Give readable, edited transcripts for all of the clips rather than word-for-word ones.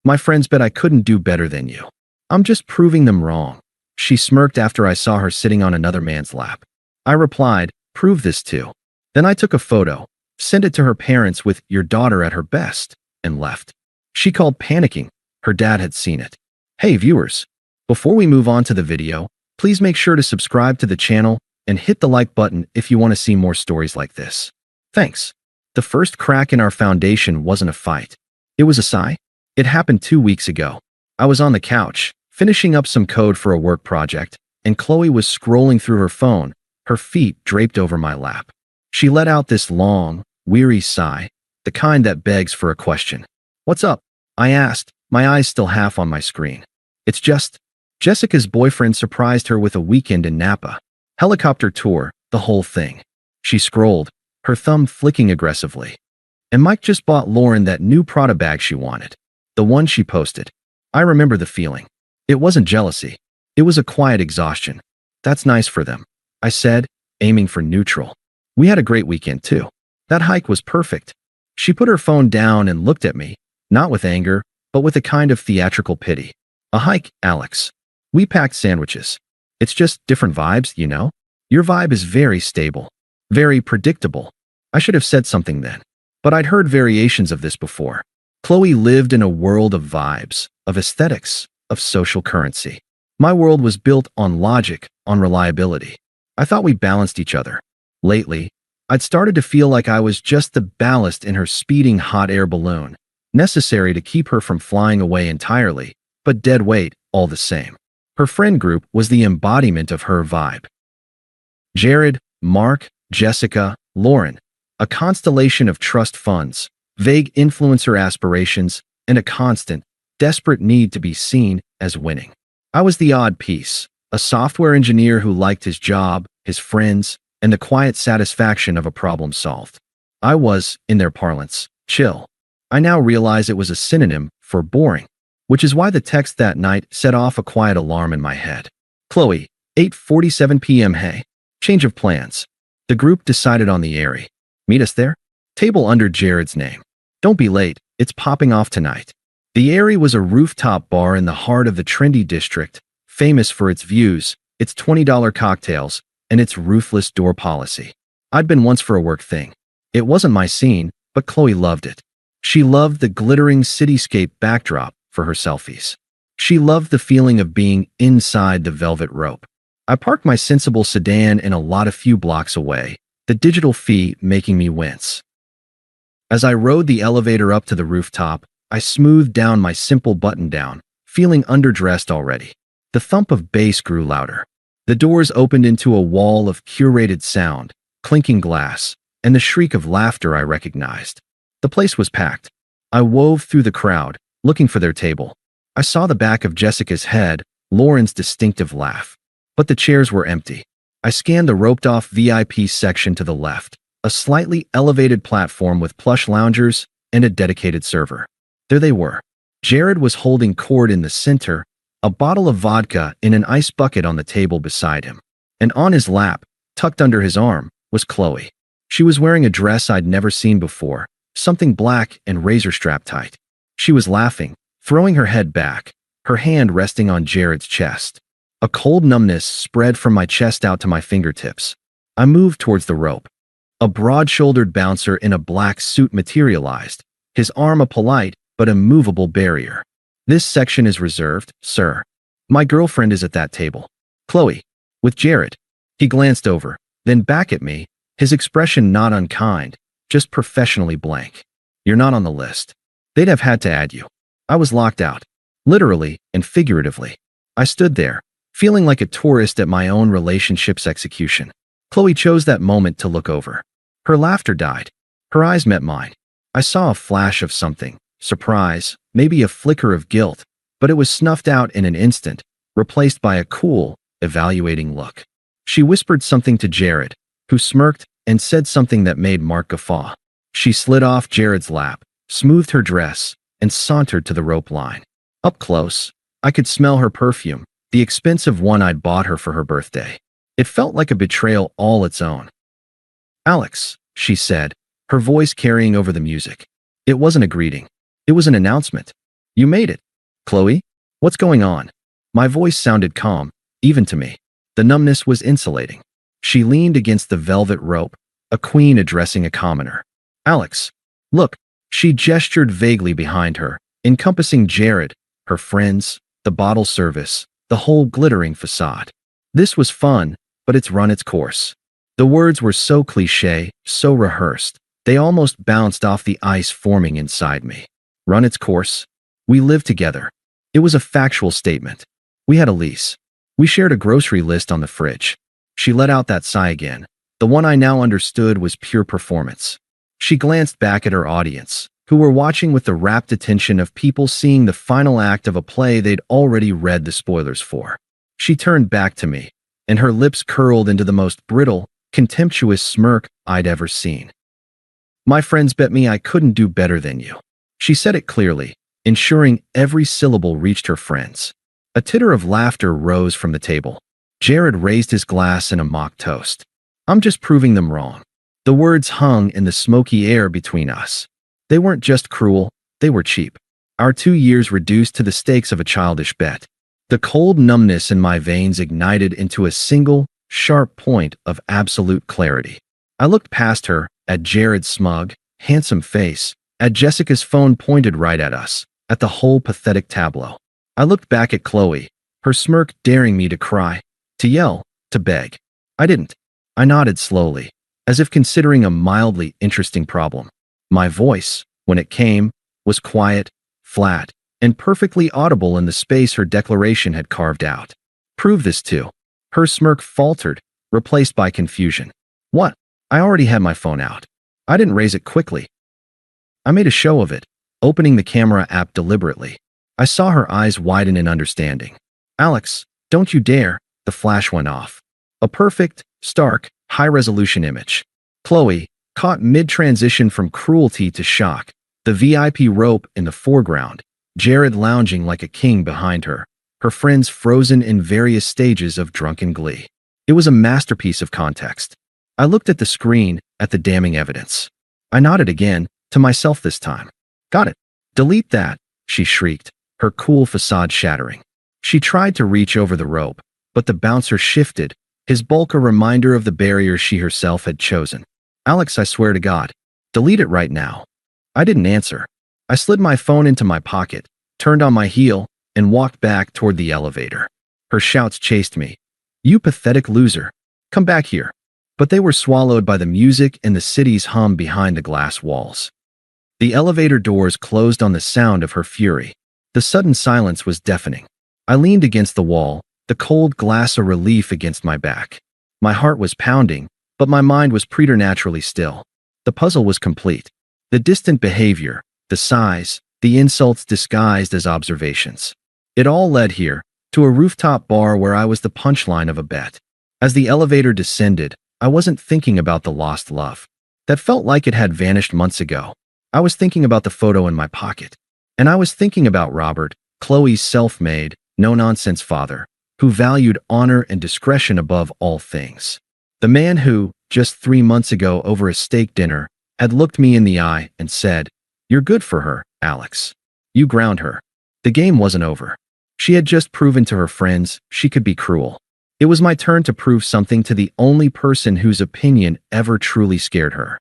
My friends bet I couldn't do better than you. I'm just proving them wrong. She smirked after I saw her sitting on another man's lap. I replied, prove this too. Then I took a photo, sent it to her parents with your daughter at her best, and left. She called panicking. Her dad had seen it. Hey viewers, before we move on to the video, please make sure to subscribe to the channel and hit the like button if you want to see more stories like this. Thanks. The first crack in our foundation wasn't a fight. It was a sigh. It happened 2 weeks ago. I was on the couch, finishing up some code for a work project, and Chloe was scrolling through her phone, her feet draped over my lap. She let out this long, weary sigh, the kind that begs for a question. What's up? I asked, my eyes still half on my screen. It's just, Jessica's boyfriend surprised her with a weekend in Napa. Helicopter tour, the whole thing. She scrolled, her thumb flicking aggressively. And Mike just bought Lauren that new Prada bag she wanted. The one she posted. I remember the feeling. It wasn't jealousy. It was a quiet exhaustion. That's nice for them, I said, aiming for neutral. We had a great weekend too. That hike was perfect. She put her phone down and looked at me, not with anger, but with a kind of theatrical pity. A hike, Alex. We packed sandwiches. It's just different vibes, you know? Your vibe is very stable. Very predictable. I should have said something then. But I'd heard variations of this before. Chloe lived in a world of vibes, of aesthetics, of social currency. My world was built on logic, on reliability. I thought we balanced each other. Lately, I'd started to feel like I was just the ballast in her speeding hot air balloon, necessary to keep her from flying away entirely, but dead weight all the same. Her friend group was the embodiment of her vibe. Jared, Mark, Jessica, Lauren, a constellation of trust funds, vague influencer aspirations, and a constant, desperate need to be seen as winning. I was the odd piece, a software engineer who liked his job, his friends, and the quiet satisfaction of a problem solved. I was, in their parlance, chill. I now realize it was a synonym for boring, which is why the text that night set off a quiet alarm in my head. Chloe, 8:47 p.m. Hey, change of plans. The group decided on the Airy. Meet us there? Table under Jared's name. Don't be late, it's popping off tonight. The Airy was a rooftop bar in the heart of the trendy district, famous for its views, its $20 cocktails, and its ruthless door policy. I'd been once for a work thing. It wasn't my scene, but Chloe loved it. She loved the glittering cityscape backdrop for her selfies. She loved the feeling of being inside the velvet rope. I parked my sensible sedan in a lot a few blocks away, the digital fee making me wince. As I rode the elevator up to the rooftop, I smoothed down my simple button-down, feeling underdressed already. The thump of bass grew louder. The doors opened into a wall of curated sound, clinking glass, and the shriek of laughter I recognized. The place was packed. I wove through the crowd, looking for their table. I saw the back of Jessica's head, Lauren's distinctive laugh. But the chairs were empty. I scanned the roped-off VIP section to the left, a slightly elevated platform with plush loungers and a dedicated server. There they were. Jared was holding court in the center, a bottle of vodka in an ice bucket on the table beside him. And on his lap, tucked under his arm, was Chloe. She was wearing a dress I'd never seen before, something black and razor-strap tight. She was laughing, throwing her head back, her hand resting on Jared's chest. A cold numbness spread from my chest out to my fingertips. I moved towards the rope. A broad-shouldered bouncer in a black suit materialized, his arm a polite but immovable barrier. This section is reserved, sir. My girlfriend is at that table. Chloe. With Jared. He glanced over, then back at me, his expression not unkind, just professionally blank. You're not on the list. They'd have had to add you. I was locked out. Literally and figuratively. I stood there, feeling like a tourist at my own relationship's execution. Chloe chose that moment to look over. Her laughter died. Her eyes met mine. I saw a flash of something, surprise, maybe a flicker of guilt, but it was snuffed out in an instant, replaced by a cool, evaluating look. She whispered something to Jared, who smirked and said something that made Mark guffaw. She slid off Jared's lap, smoothed her dress, and sauntered to the rope line. Up close, I could smell her perfume, the expensive one I'd bought her for her birthday. It felt like a betrayal all its own. Alex, she said, her voice carrying over the music. It wasn't a greeting. It was an announcement. You made it. Chloe? What's going on? My voice sounded calm, even to me. The numbness was insulating. She leaned against the velvet rope, a queen addressing a commoner. Alex. Look. She gestured vaguely behind her, encompassing Jared, her friends, the bottle service, the whole glittering facade. This was fun, but it's run its course. The words were so cliché, so rehearsed, they almost bounced off the ice forming inside me. Run its course? We lived together. It was a factual statement. We had a lease. We shared a grocery list on the fridge. She let out that sigh again. The one I now understood was pure performance. She glanced back at her audience, who were watching with the rapt attention of people seeing the final act of a play they'd already read the spoilers for. She turned back to me, and her lips curled into the most brittle, contemptuous smirk I'd ever seen. My friends bet me I couldn't do better than you. She said it clearly, ensuring every syllable reached her friends. A titter of laughter rose from the table. Jared raised his glass in a mock toast. I'm just proving them wrong. The words hung in the smoky air between us. They weren't just cruel, they were cheap. Our 2 years reduced to the stakes of a childish bet. The cold numbness in my veins ignited into a single, sharp point of absolute clarity. I looked past her, at Jared's smug, handsome face, at Jessica's phone pointed right at us, at the whole pathetic tableau. I looked back at Chloe, her smirk daring me to cry, to yell, to beg. I didn't. I nodded slowly, as if considering a mildly interesting problem. My voice, when it came, was quiet, flat, and perfectly audible in the space her declaration had carved out. Prove this too. Her smirk faltered, replaced by confusion. What? I already had my phone out. I didn't raise it quickly. I made a show of it, opening the camera app deliberately. I saw her eyes widen in understanding. Alex, don't you dare, the flash went off. A perfect, stark, high-resolution image. Chloe, caught mid-transition from cruelty to shock, the VIP rope in the foreground, Jared lounging like a king behind her, her friends frozen in various stages of drunken glee. It was a masterpiece of context. I looked at the screen, at the damning evidence. I nodded again, to myself this time. Got it. Delete that, she shrieked, her cool facade shattering. She tried to reach over the rope, but the bouncer shifted, his bulk a reminder of the barrier she herself had chosen. Alex, I swear to God. Delete it right now. I didn't answer. I slid my phone into my pocket, turned on my heel, and walked back toward the elevator. Her shouts chased me. You pathetic loser. Come back here. But they were swallowed by the music and the city's hum behind the glass walls. The elevator doors closed on the sound of her fury. The sudden silence was deafening. I leaned against the wall, the cold glass a relief against my back. My heart was pounding, but my mind was preternaturally still. The puzzle was complete. The distant behavior, the sighs, the insults disguised as observations. It all led here, to a rooftop bar where I was the punchline of a bet. As the elevator descended, I wasn't thinking about the lost love. That felt like it had vanished months ago. I was thinking about the photo in my pocket. And I was thinking about Robert, Chloe's self-made, no-nonsense father, who valued honor and discretion above all things. The man who, just 3 months ago over a steak dinner, had looked me in the eye and said, "You're good for her, Alex. You ground her." The game wasn't over. She had just proven to her friends she could be cruel. It was my turn to prove something to the only person whose opinion ever truly scared her.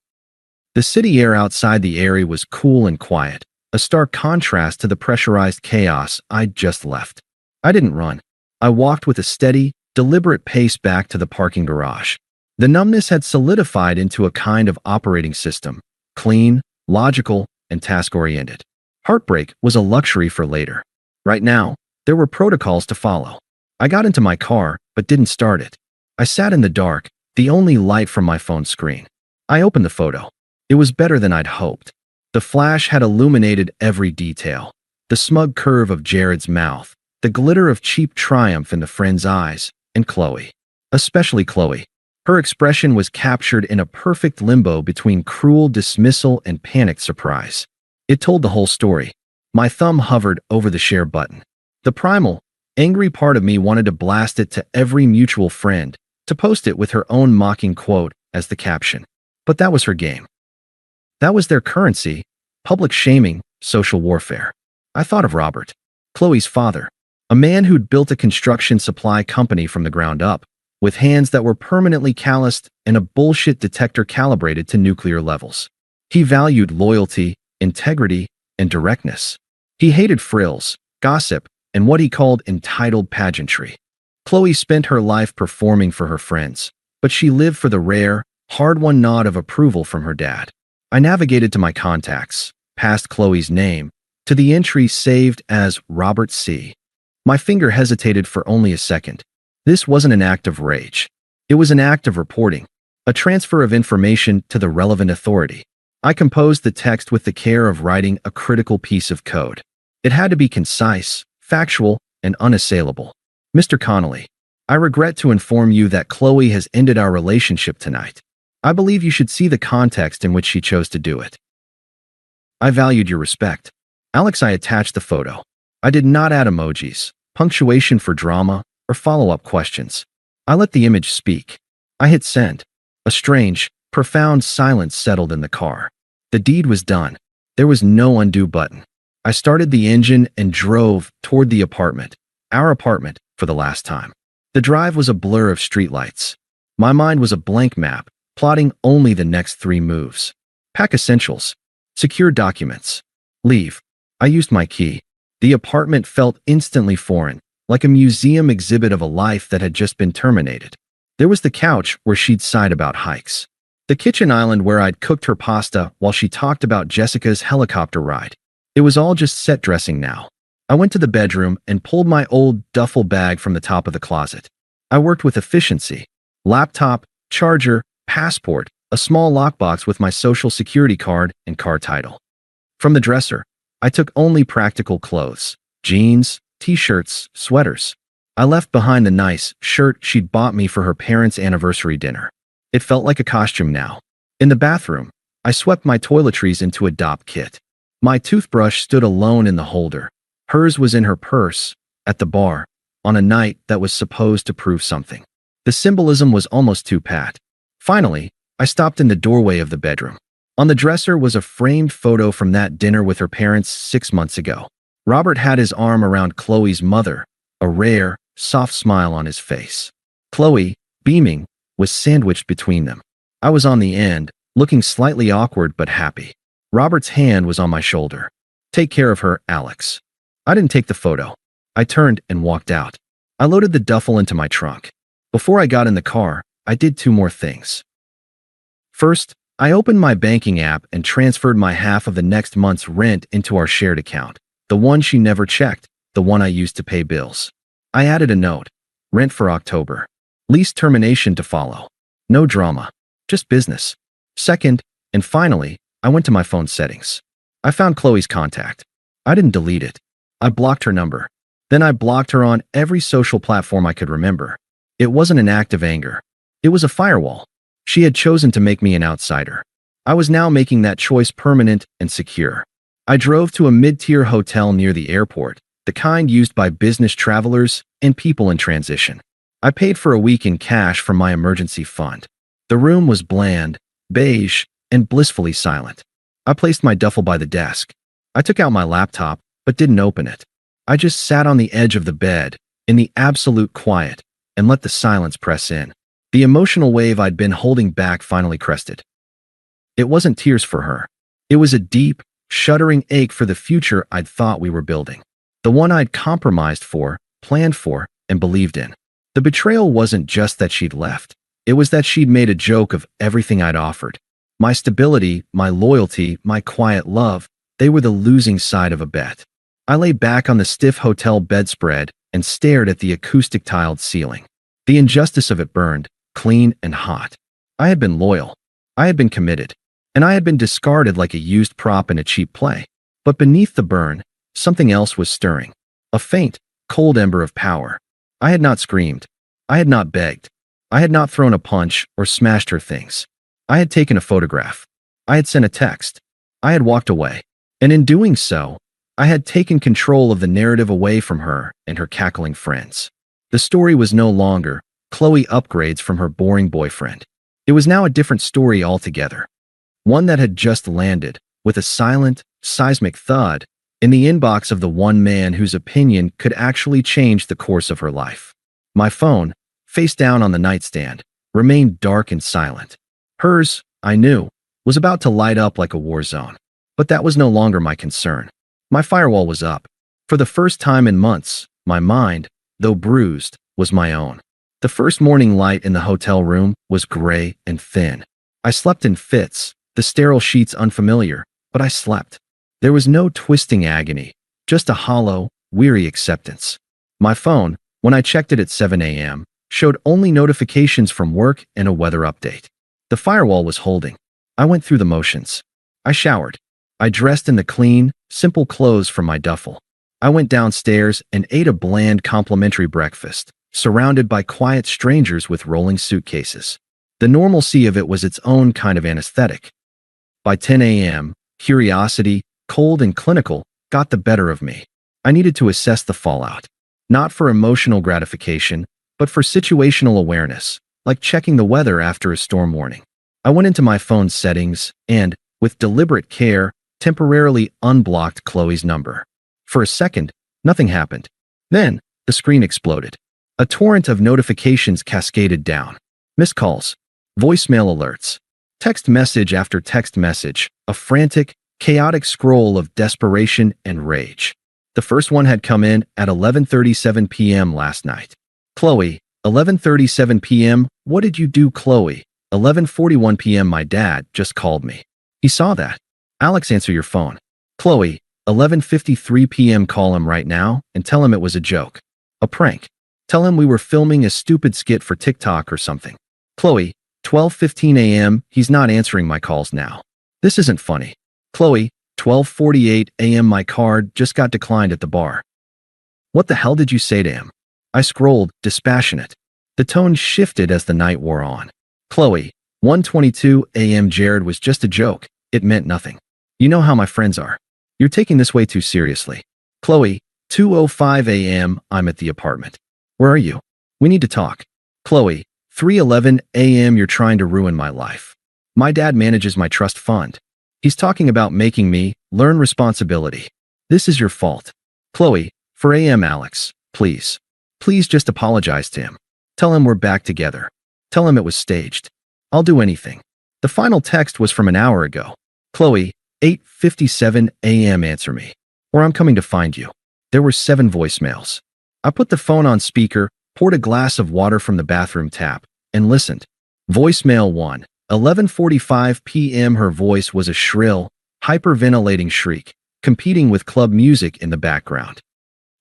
The city air outside the area was cool and quiet, a stark contrast to the pressurized chaos I'd just left. I didn't run. I walked with a steady, deliberate pace back to the parking garage. The numbness had solidified into a kind of operating system, clean, logical, and task-oriented. Heartbreak was a luxury for later. Right now, there were protocols to follow. I got into my car, but didn't start it. I sat in the dark, the only light from my phone screen. I opened the photo. It was better than I'd hoped. The flash had illuminated every detail. The smug curve of Jared's mouth, the glitter of cheap triumph in the friend's eyes, and Chloe. Especially Chloe. Her expression was captured in a perfect limbo between cruel dismissal and panicked surprise. It told the whole story. My thumb hovered over the share button. The primal, angry part of me wanted to blast it to every mutual friend, to post it with her own mocking quote as the caption. But that was her game. That was their currency, public shaming, social warfare. I thought of Robert, Chloe's father, a man who'd built a construction supply company from the ground up, with hands that were permanently calloused and a bullshit detector calibrated to nuclear levels. He valued loyalty, integrity, and directness. He hated frills, gossip, and what he called entitled pageantry. Chloe spent her life performing for her friends, but she lived for the rare, hard-won nod of approval from her dad. I navigated to my contacts, past Chloe's name, to the entry saved as Robert C. My finger hesitated for only a second. This wasn't an act of rage. It was an act of reporting, a transfer of information to the relevant authority. I composed the text with the care of writing a critical piece of code. It had to be concise, factual, and unassailable. Mr. Connolly, I regret to inform you that Chloe has ended our relationship tonight. I believe you should see the context in which she chose to do it. I valued your respect. Alex, I attached the photo. I did not add emojis, punctuation for drama, or follow-up questions. I let the image speak. I hit send. A strange, profound silence settled in the car. The deed was done. There was no undo button. I started the engine and drove toward the apartment, our apartment, for the last time. The drive was a blur of streetlights. My mind was a blank map, plotting only the next 3 moves. Pack essentials. Secure documents. Leave. I used my key. The apartment felt instantly foreign, like a museum exhibit of a life that had just been terminated. There was the couch where she'd sighed about hikes. The kitchen island where I'd cooked her pasta while she talked about Jessica's helicopter ride. It was all just set dressing now. I went to the bedroom and pulled my old duffel bag from the top of the closet. I worked with efficiency. Laptop, charger, passport, a small lockbox with my social security card and car title. From the dresser, I took only practical clothes, jeans, t-shirts, sweaters. I left behind the nice shirt she'd bought me for her parents' anniversary dinner. It felt like a costume now. In the bathroom, I swept my toiletries into a DOP kit. My toothbrush stood alone in the holder. Hers was in her purse, at the bar, on a night that was supposed to prove something. The symbolism was almost too pat. Finally, I stopped in the doorway of the bedroom. On the dresser was a framed photo from that dinner with her parents 6 months ago. Robert had his arm around Chloe's mother, a rare, soft smile on his face. Chloe, beaming, was sandwiched between them. I was on the end, looking slightly awkward but happy. Robert's hand was on my shoulder. Take care of her, Alex. I didn't take the photo. I turned and walked out. I loaded the duffel into my trunk. Before I got in the car, I did 2 more things. First, I opened my banking app and transferred my half of the next month's rent into our shared account, the one she never checked, the one I used to pay bills. I added a note. Rent for October. Lease termination to follow. No drama. Just business. Second, and finally, I went to my phone settings. I found Chloe's contact. I didn't delete it. I blocked her number. Then I blocked her on every social platform I could remember. It wasn't an act of anger. It was a firewall. She had chosen to make me an outsider. I was now making that choice permanent and secure. I drove to a mid-tier hotel near the airport, the kind used by business travelers and people in transition. I paid for a week in cash from my emergency fund. The room was bland, beige, and blissfully silent. I placed my duffel by the desk. I took out my laptop, but didn't open it. I just sat on the edge of the bed, in the absolute quiet, and let the silence press in. The emotional wave I'd been holding back finally crested. It wasn't tears for her. It was a deep, shuddering ache for the future I'd thought we were building. The one I'd compromised for, planned for, and believed in. The betrayal wasn't just that she'd left. It was that she'd made a joke of everything I'd offered. My stability, my loyalty, my quiet love, they were the losing side of a bet. I lay back on the stiff hotel bedspread and stared at the acoustic tiled ceiling. The injustice of it burned, clean and hot. I had been loyal. I had been committed. And I had been discarded like a used prop in a cheap play. But beneath the burn, something else was stirring. A faint, cold ember of power. I had not screamed. I had not begged. I had not thrown a punch or smashed her things. I had taken a photograph. I had sent a text. I had walked away. And in doing so, I had taken control of the narrative away from her and her cackling friends. The story was no longer Chloe upgrades from her boring boyfriend. It was now a different story altogether. One that had just landed, with a silent, seismic thud, in the inbox of the one man whose opinion could actually change the course of her life. My phone, face down on the nightstand, remained dark and silent. Hers, I knew, was about to light up like a war zone. But that was no longer my concern. My firewall was up. For the first time in months, my mind, though bruised, was my own. The first morning light in the hotel room was gray and thin. I slept in fits, the sterile sheets unfamiliar, but I slept. There was no twisting agony, just a hollow, weary acceptance. My phone, when I checked it at 7 a.m., showed only notifications from work and a weather update. The firewall was holding. I went through the motions. I showered. I dressed in the clean, simple clothes from my duffel. I went downstairs and ate a bland complimentary breakfast, surrounded by quiet strangers with rolling suitcases. The normalcy of it was its own kind of anesthetic. By 10 a.m., curiosity, cold and clinical, got the better of me. I needed to assess the fallout. Not for emotional gratification, but for situational awareness, like checking the weather after a storm warning. I went into my phone's settings and, with deliberate care, temporarily unblocked Chloe's number. For a second, nothing happened. Then, the screen exploded. A torrent of notifications cascaded down. Missed calls, voicemail alerts, text message after text message, a frantic, chaotic scroll of desperation and rage. The first one had come in at 11:37 p.m. last night. Chloe, 11:37 p.m. What did you do, Chloe? 11:41 p.m. My dad just called me. He saw that. Alex, answer your phone. Chloe, 11:53 p.m. Call him right now and tell him it was a joke. A prank. Tell him we were filming a stupid skit for TikTok or something. Chloe, 12:15 a.m. He's not answering my calls now. This isn't funny. Chloe, 12:48 a.m. My card just got declined at the bar. What the hell did you say to him? I scrolled, dispassionate. The tone shifted as the night wore on. Chloe, 1:22 a.m. Jared was just a joke. It meant nothing. You know how my friends are. You're taking this way too seriously. Chloe, 2:05 a.m. I'm at the apartment. Where are you? We need to talk. Chloe, 3:11 a.m. You're trying to ruin my life. My dad manages my trust fund. He's talking about making me learn responsibility. This is your fault. Chloe, 4 a.m. Alex, please. Please just apologize to him. Tell him we're back together. Tell him it was staged. I'll do anything. The final text was from an hour ago. Chloe, 8:57 a.m. Answer me, or I'm coming to find you. There were 7 voicemails. I put the phone on speaker, poured a glass of water from the bathroom tap, and listened. Voicemail 1, 11:45 p.m. Her voice was a shrill, hyperventilating shriek, competing with club music in the background.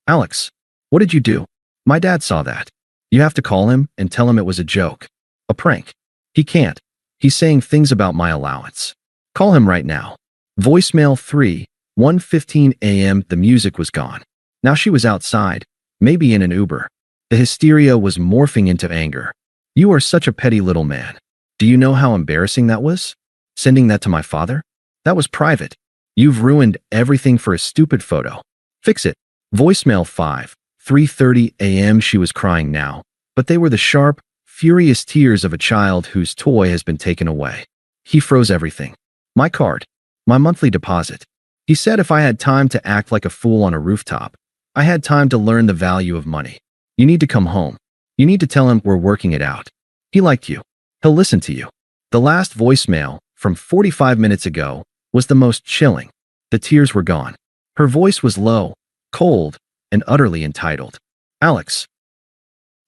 Alex, what did you do? My dad saw that. You have to call him and tell him it was a joke. A prank. He can't. He's saying things about my allowance. Call him right now. Voicemail 3, 1:15 a.m. The music was gone. Now she was outside, maybe in an Uber. The hysteria was morphing into anger. You are such a petty little man. Do you know how embarrassing that was? Sending that to my father? That was private. You've ruined everything for a stupid photo. Fix it. Voicemail 5, 3:30 a.m. She was crying now, but they were the sharp, furious tears of a child whose toy has been taken away. He froze everything. My card. My monthly deposit. He said if I had time to act like a fool on a rooftop, I had time to learn the value of money. You need to come home. You need to tell him we're working it out. He liked you. He'll listen to you. The last voicemail, from 45 minutes ago, was the most chilling. The tears were gone. Her voice was low, cold, and utterly entitled. Alex,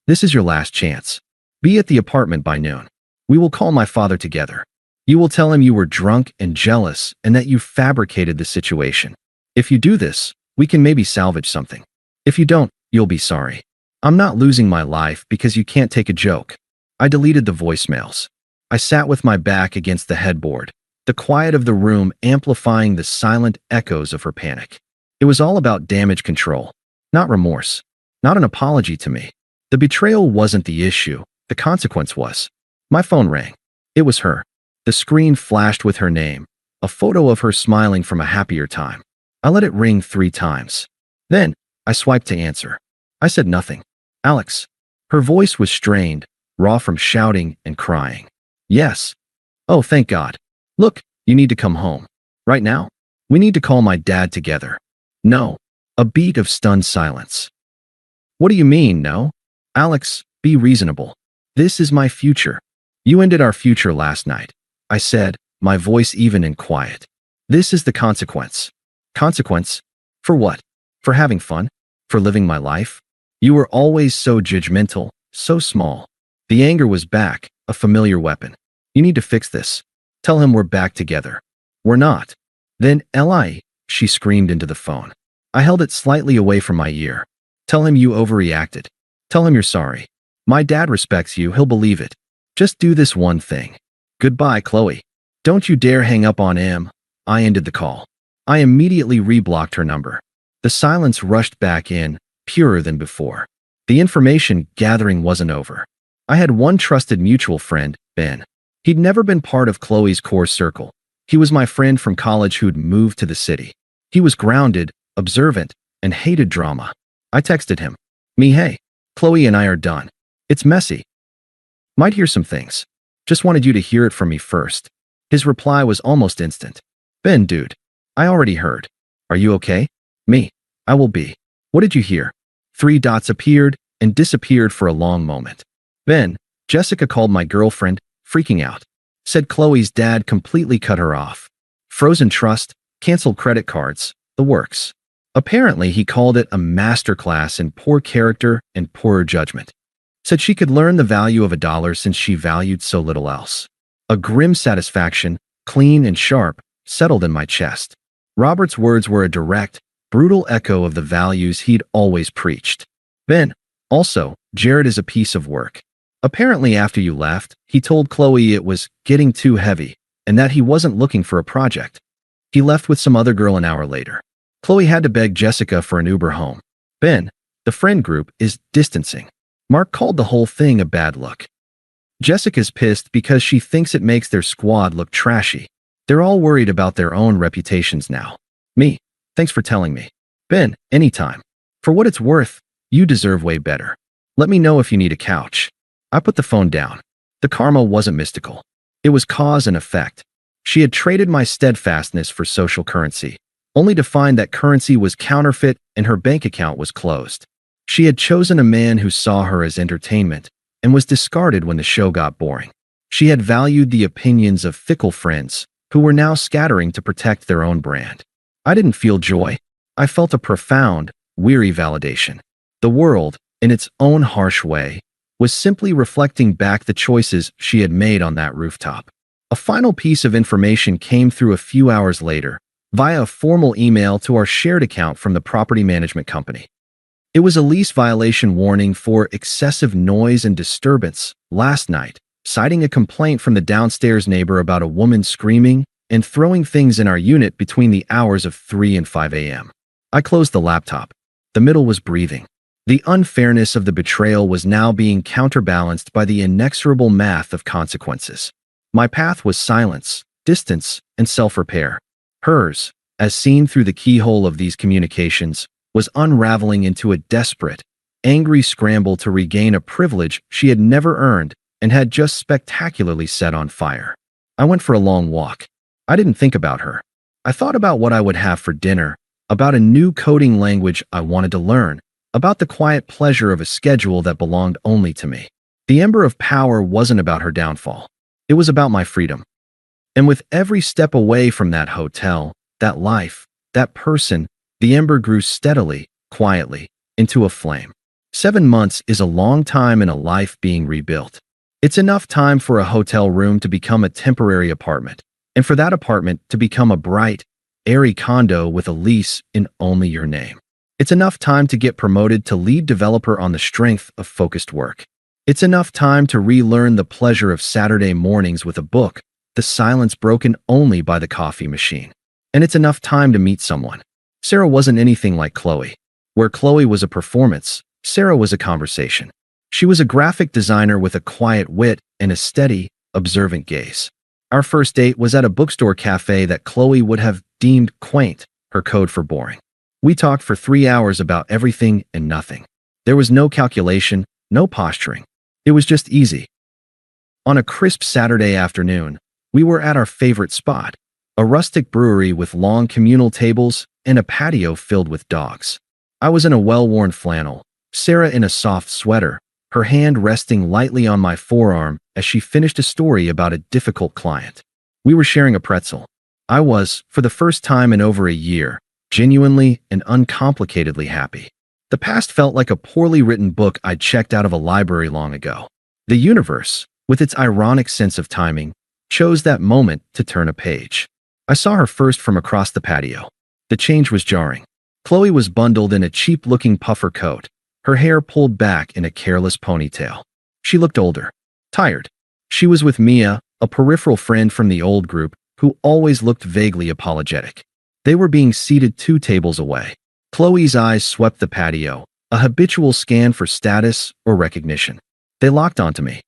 this is your last chance. Be at the apartment by noon. We will call my father together. You will tell him you were drunk and jealous and that you fabricated the situation. If you do this, we can maybe salvage something. If you don't, you'll be sorry. I'm not losing my life because you can't take a joke. I deleted the voicemails. I sat with my back against the headboard, the quiet of the room amplifying the silent echoes of her panic. It was all about damage control, not remorse, not an apology to me. The betrayal wasn't the issue, the consequence was. My phone rang. It was her. The screen flashed with her name, a photo of her smiling from a happier time. I let it ring 3 times. Then, I swiped to answer. I said nothing. Alex. Her voice was strained, raw from shouting and crying. Yes. Oh, thank God. Look, you need to come home. Right now? We need to call my dad together. No. A beat of stunned silence. What do you mean, no? Alex, be reasonable. This is my future. You ended our future last night, I said, my voice even and quiet. This is the consequence. Consequence? For what? For having fun? For living my life? You were always so judgmental, so small. The anger was back, a familiar weapon. You need to fix this. Tell him we're back together. We're not. Then, Li, she screamed into the phone. I held it slightly away from my ear. Tell him you overreacted. Tell him you're sorry. My dad respects you, he'll believe it. Just do this one thing. Goodbye, Chloe. Don't you dare hang up on him. I ended the call. I immediately reblocked her number. The silence rushed back in, purer than before. The information gathering wasn't over. I had one trusted mutual friend, Ben. He'd never been part of Chloe's core circle. He was my friend from college who'd moved to the city. He was grounded, observant, and hated drama. I texted him. Hey, Chloe and I are done. It's messy. Might hear some things. Just wanted you to hear it from me first. His reply was almost instant. Ben, dude. I already heard. Are you okay? I will be. What did you hear? 3 dots appeared and disappeared for a long moment. Ben, Jessica called my girlfriend, freaking out. Said Chloe's dad completely cut her off. Frozen trust, canceled credit cards, the works. Apparently, he called it a masterclass in poor character and poor judgment. Said she could learn the value of $1 since she valued so little else. A grim satisfaction, clean and sharp, settled in my chest. Robert's words were a direct, brutal echo of the values he'd always preached. Ben, also, Jared is a piece of work. Apparently after you left, he told Chloe it was getting too heavy and that he wasn't looking for a project. He left with some other girl an hour later. Chloe had to beg Jessica for an Uber home. Ben, the friend group, is distancing. Mark called the whole thing a bad look. Jessica's pissed because she thinks it makes their squad look trashy. They're all worried about their own reputations now. Thanks for telling me. Ben, anytime. For what it's worth, you deserve way better. Let me know if you need a couch. I put the phone down. The karma wasn't mystical. It was cause and effect. She had traded my steadfastness for social currency, only to find that currency was counterfeit and her bank account was closed. She had chosen a man who saw her as entertainment and was discarded when the show got boring. She had valued the opinions of fickle friends who were now scattering to protect their own brand. I didn't feel joy. I felt a profound, weary validation. The world, in its own harsh way, was simply reflecting back the choices she had made on that rooftop. A final piece of information came through a few hours later, via a formal email to our shared account from the property management company. It was a lease violation warning for excessive noise and disturbance last night, citing a complaint from the downstairs neighbor about a woman screaming and throwing things in our unit between the hours of 3 and 5 a.m. I closed the laptop. The middle was breathing. The unfairness of the betrayal was now being counterbalanced by the inexorable math of consequences. My path was silence, distance, and self-repair. Hers, as seen through the keyhole of these communications, was unraveling into a desperate, angry scramble to regain a privilege she had never earned and had just spectacularly set on fire. I went for a long walk. I didn't think about her. I thought about what I would have for dinner, about a new coding language I wanted to learn, about the quiet pleasure of a schedule that belonged only to me. The ember of power wasn't about her downfall. It was about my freedom. And with every step away from that hotel, that life, that person, the ember grew steadily, quietly, into a flame. 7 months is a long time in a life being rebuilt. It's enough time for a hotel room to become a temporary apartment, and for that apartment to become a bright, airy condo with a lease in only your name. It's enough time to get promoted to lead developer on the strength of focused work. It's enough time to relearn the pleasure of Saturday mornings with a book, the silence broken only by the coffee machine. And it's enough time to meet someone. Sarah wasn't anything like Chloe. Where Chloe was a performance, Sarah was a conversation. She was a graphic designer with a quiet wit and a steady, observant gaze. Our first date was at a bookstore cafe that Chloe would have deemed quaint, her code for boring. We talked for 3 hours about everything and nothing. There was no calculation, no posturing. It was just easy. On a crisp Saturday afternoon, we were at our favorite spot, a rustic brewery with long communal tables and a patio filled with dogs. I was in a well-worn flannel, Sarah in a soft sweater, her hand resting lightly on my forearm as she finished a story about a difficult client. We were sharing a pretzel. I was, for the first time in over a year, genuinely and uncomplicatedly happy. The past felt like a poorly written book I'd checked out of a library long ago. The universe, with its ironic sense of timing, chose that moment to turn a page. I saw her first from across the patio. The change was jarring. Chloe was bundled in a cheap-looking puffer coat, her hair pulled back in a careless ponytail. She looked older, tired. She was with Mia, a peripheral friend from the old group who always looked vaguely apologetic. They were being seated 2 tables away. Chloe's eyes swept the patio, a habitual scan for status or recognition. They locked onto me.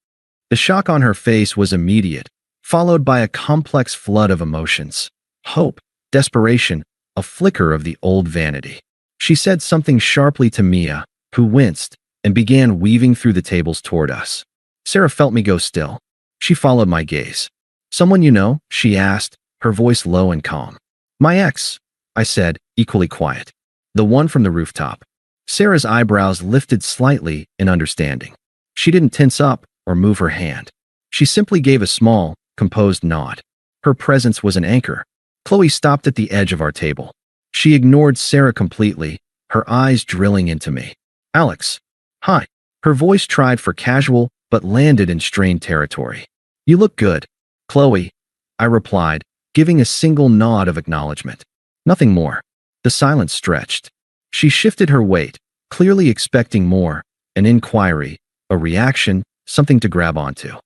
The shock on her face was immediate, followed by a complex flood of emotions. Hope, desperation, a flicker of the old vanity. She said something sharply to Mia, who winced and began weaving through the tables toward us. Sarah felt me go still. She followed my gaze. "Someone you know?" she asked, her voice low and calm. "My ex," I said, equally quiet. "The one from the rooftop." Sarah's eyebrows lifted slightly in understanding. She didn't tense up or move her hand. She simply gave a small, composed nod. Her presence was an anchor. Chloe stopped at the edge of our table. She ignored Sarah completely, her eyes drilling into me. "Alex." "Hi." Her voice tried for casual, but landed in strained territory. "You look good." "Chloe," I replied, giving a single nod of acknowledgement. Nothing more. The silence stretched. She shifted her weight, clearly expecting more, an inquiry, a reaction, something to grab onto.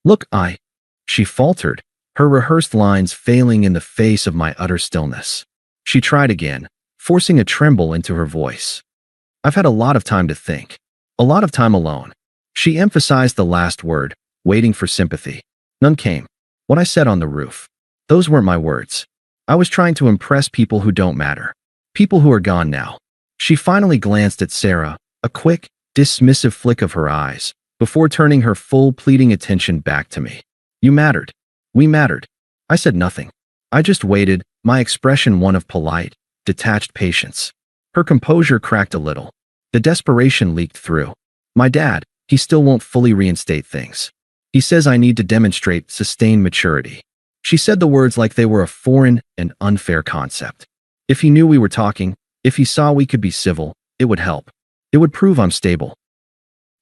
"Look, she faltered, her rehearsed lines failing in the face of my utter stillness. She tried again, forcing a tremble into her voice. "I've had a lot of time to think. A lot of time alone." She emphasized the last word, waiting for sympathy. None came. What I said on the roof. Those weren't my words. I was trying to impress people who don't matter. People who are gone now. She finally glanced at Sarah, a quick, dismissive flick of her eyes, before turning her full pleading attention back to me. "You mattered. We mattered." I said nothing. I just waited, my expression one of polite, detached patience. Her composure cracked a little. The desperation leaked through. "My dad, he still won't fully reinstate things. He says I need to demonstrate sustained maturity." She said the words like they were a foreign and unfair concept. "If he knew we were talking, if he saw we could be civil, it would help. It would prove I'm stable."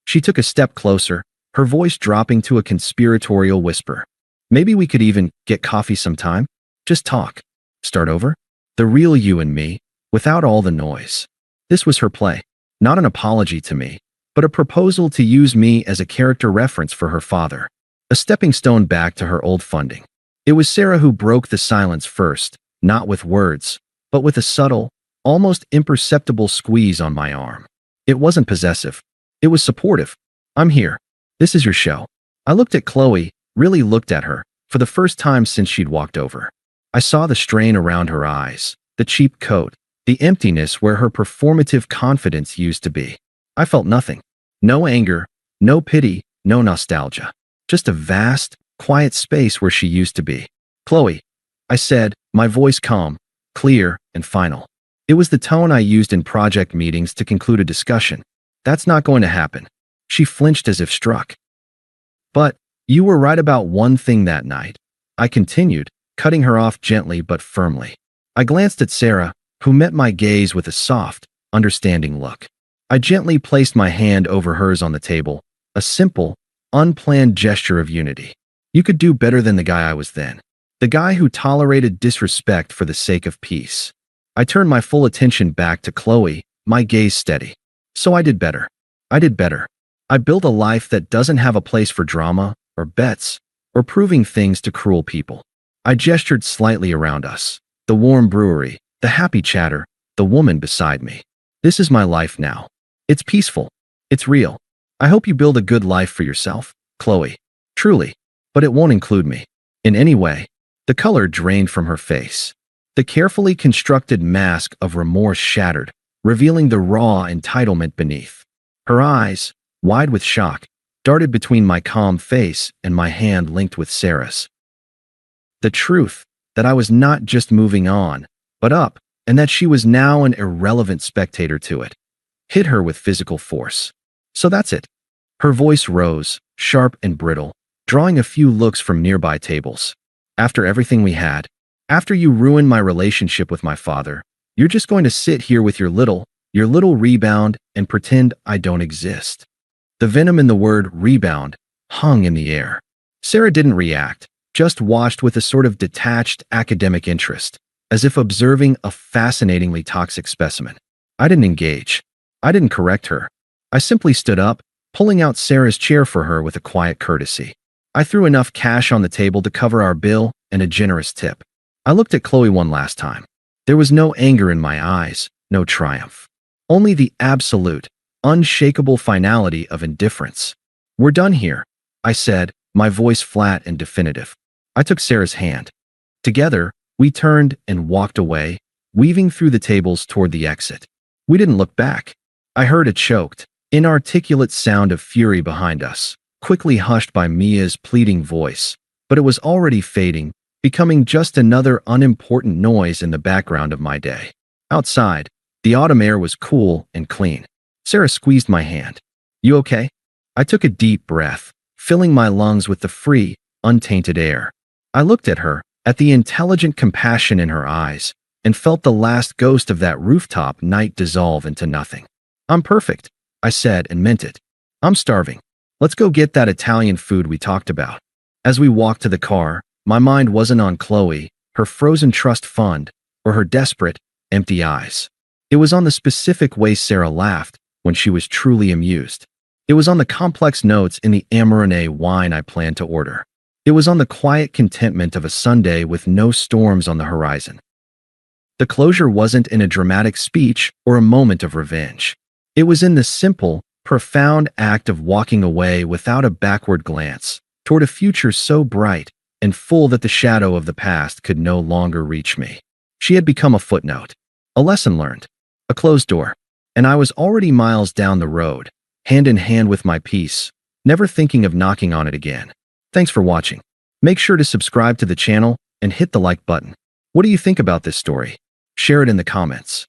She took a step closer, her voice dropping to a conspiratorial whisper. "Maybe we could even get coffee sometime? Just talk. Start over? The real you and me, without all the noise." This was her play. Not an apology to me, but a proposal to use me as a character reference for her father. A stepping stone back to her old funding. It was Sarah who broke the silence first, not with words, but with a subtle, almost imperceptible squeeze on my arm. It wasn't possessive. It was supportive. "I'm here. This is your show." I looked at Chloe, really looked at her, for the first time since she'd walked over. I saw the strain around her eyes, the cheap coat, the emptiness where her performative confidence used to be. I felt nothing. No anger, no pity, no nostalgia. Just a vast, quiet space where she used to be. "Chloe," I said, my voice calm, clear, and final. It was the tone I used in project meetings to conclude a discussion. "That's not going to happen." She flinched as if struck. "But you were right about one thing that night," I continued, cutting her off gently but firmly. I glanced at Sarah, who met my gaze with a soft, understanding look. I gently placed my hand over hers on the table, a simple, unplanned gesture of unity. "You could do better than the guy I was then. The guy who tolerated disrespect for the sake of peace." I turned my full attention back to Chloe, my gaze steady. "So I did better. I did better. I built a life that doesn't have a place for drama, or bets, or proving things to cruel people." I gestured slightly around us. The warm brewery, the happy chatter, the woman beside me. "This is my life now. It's peaceful. It's real. I hope you build a good life for yourself, Chloe. Truly. But it won't include me. In any way." The color drained from her face. The carefully constructed mask of remorse shattered, revealing the raw entitlement beneath. Her eyes, wide with shock, darted between my calm face and my hand linked with Sarah's. "The truth," that I was not just moving on, but up, and that she was now an irrelevant spectator to it. Hit her with physical force. So that's it. Her voice rose, sharp and brittle, drawing a few looks from nearby tables. After everything we had, after you ruined my relationship with my father, you're just going to sit here with your little rebound and pretend I don't exist. The venom in the word rebound hung in the air. Sarah didn't react, just watched with a sort of detached academic interest, as if observing a fascinatingly toxic specimen. I didn't engage. I didn't correct her. I simply stood up, pulling out Sarah's chair for her with a quiet courtesy. I threw enough cash on the table to cover our bill and a generous tip. I looked at Chloe one last time. There was no anger in my eyes, no triumph. Only the absolute, unshakable finality of indifference. We're done here, I said, my voice flat and definitive. I took Sarah's hand. Together, we turned and walked away, weaving through the tables toward the exit. We didn't look back. I heard a choked, inarticulate sound of fury behind us, quickly hushed by Mia's pleading voice, but it was already fading, becoming just another unimportant noise in the background of my day. Outside, the autumn air was cool and clean. Sarah squeezed my hand. You okay? I took a deep breath, filling my lungs with the free, untainted air. I looked at her, at the intelligent compassion in her eyes, and felt the last ghost of that rooftop night dissolve into nothing. I'm perfect, I said and meant it. I'm starving. Let's go get that Italian food we talked about. As we walked to the car, my mind wasn't on Chloe, her frozen trust fund, or her desperate, empty eyes. It was on the specific way Sarah laughed when she was truly amused. It was on the complex notes in the Amarone wine I planned to order. It was on the quiet contentment of a Sunday with no storms on the horizon. The closure wasn't in a dramatic speech or a moment of revenge. It was in the simple, profound act of walking away without a backward glance, toward a future so bright and full that the shadow of the past could no longer reach me. She had become a footnote, a lesson learned, a closed door, and I was already miles down the road, hand in hand with my peace, never thinking of knocking on it again. Thanks for watching. Make sure to subscribe to the channel and hit the like button. What do you think about this story? Share it in the comments.